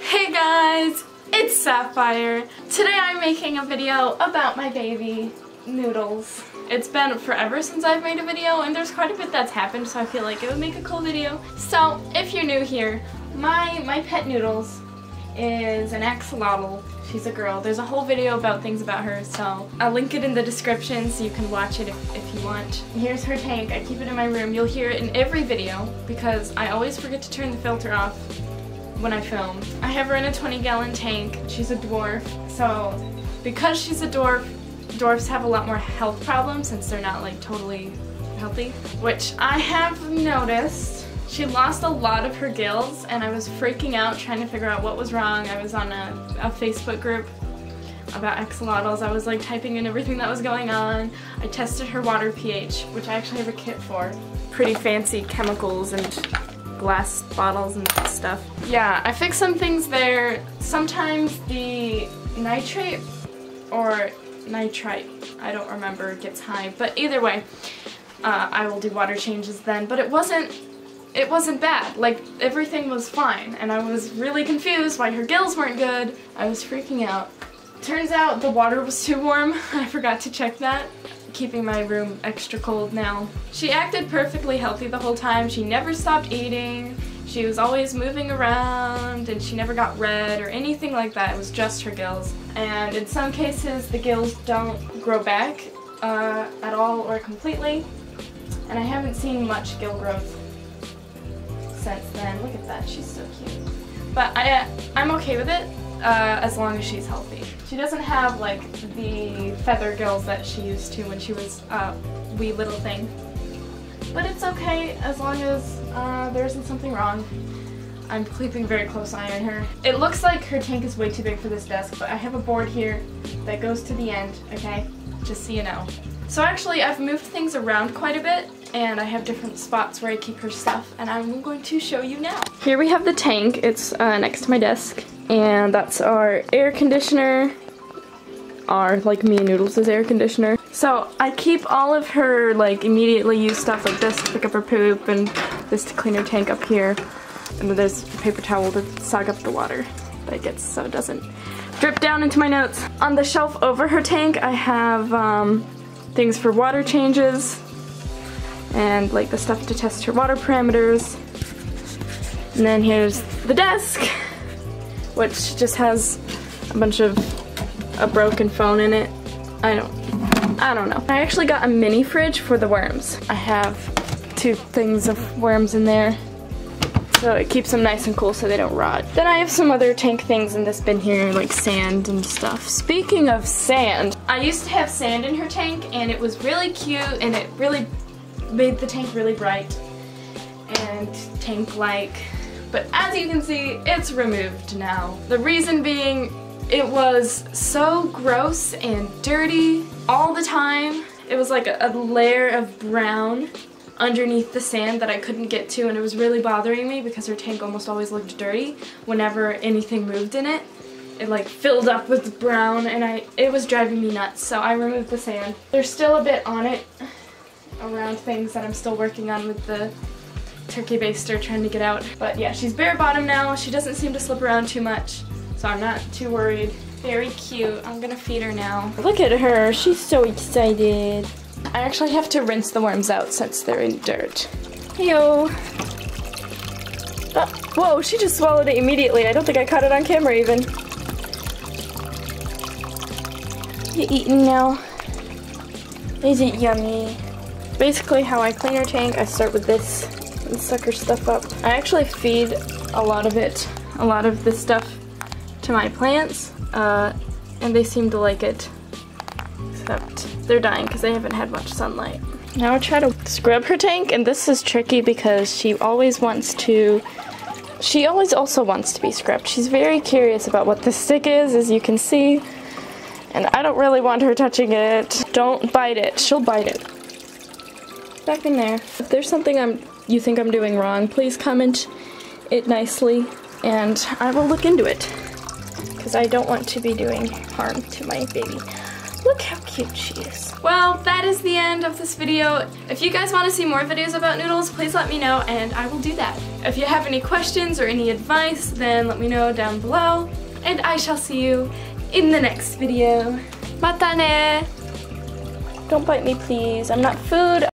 Hey guys, it's Sapphire. Today I'm making a video about my baby, Noodles. It's been forever since I've made a video and there's quite a bit that's happened, so I feel like it would make a cool video. So if you're new here, my pet Noodles is an axolotl. She's a girl. There's a whole video about things about her, so I'll link it in the description so you can watch it if you want. Here's her tank. I keep it in my room. You'll hear it in every video because I always forget to turn the filter off when I film. I have her in a 20-gallon tank. She's a dwarf, so because she's a dwarf, dwarfs have a lot more health problems since they're not like totally healthy, which I have noticed. She lost a lot of her gills and I was freaking out trying to figure out what was wrong. I was on a Facebook group about axolotls. I was like typing in everything that was going on. I tested her water pH, which I actually have a kit for. Pretty fancy chemicals and glass bottles and stuff. Yeah, I fixed some things there. Sometimes the nitrate or nitrite, I don't remember, gets high, but either way, I will do water changes then. But it wasn't bad. Like, everything was fine, and I was really confused why her gills weren't good. I was freaking out. Turns out the water was too warm. I forgot to check that. Keeping my room extra cold now. She acted perfectly healthy the whole time. She never stopped eating. She was always moving around, and she never got red or anything like that. It was just her gills. And in some cases, the gills don't grow back at all or completely. And I haven't seen much gill growth since then. Look at that, she's so cute. But I'm okay with it as long as she's healthy. She doesn't have like the feather gills that she used to when she was a wee little thing. But it's okay as long as there isn't something wrong. I'm keeping a very close eye on her. It looks like her tank is way too big for this desk, but I have a board here that goes to the end, okay? Just so you know. So actually I've moved things around quite a bit, and I have different spots where I keep her stuff, and I'm going to show you now. Here we have the tank. It's next to my desk, and that's our air conditioner, like me and Noodles' air conditioner. So I keep all of her like immediately used stuff like this to pick up her poop, and this to clean her tank up here, and then there's a paper towel to soak up the water that it gets so it doesn't drip down into my notes. On the shelf over her tank I have things for water changes, and like the stuff to test her water parameters. And then here's the desk, which just has a bunch of a broken phone in it. I don't know. I actually got a mini fridge for the worms. I have 2 things of worms in there, so it keeps them nice and cool so they don't rot. Then I have some other tank things in this bin here, like sand and stuff. Speaking of sand, I used to have sand in her tank and it was really cute and it really made the tank really bright and tank-like. But as you can see, it's removed now. The reason being, it was so gross and dirty all the time. It was like a layer of brown underneath the sand that I couldn't get to, and it was really bothering me because her tank almost always looked dirty whenever anything moved in it. It like filled up with brown, and it was driving me nuts, so I removed the sand. There's still a bit on it around things that I'm still working on with the turkey baster trying to get out. But yeah, she's bare bottom now. She doesn't seem to slip around too much, so I'm not too worried. Very cute. I'm gonna feed her now. Look at her, she's so excited. I actually have to rinse the worms out since they're in dirt. Heyo. Whoa, she just swallowed it immediately. I don't think I caught it on camera even. You eating now? Is it yummy? Basically how I clean her tank, I start with this and suck her stuff up. I actually feed a lot of this stuff to my plants, and they seem to like it, except they're dying because they haven't had much sunlight. Now I try to scrub her tank, and this is tricky because she always also wants to be scrubbed. She's very curious about what this stick is, as you can see, and I don't really want her touching it. Don't bite it. She'll bite it. Back in there. If there's something you think I'm doing wrong, please comment it nicely, and I will look into it, because I don't want to be doing harm to my baby. Look how cute she is. Well, that is the end of this video. If you guys want to see more videos about Noodles, please let me know and I will do that. If you have any questions or any advice, then let me know down below. And I shall see you in the next video. Mata ne! Don't bite me, please. I'm not food.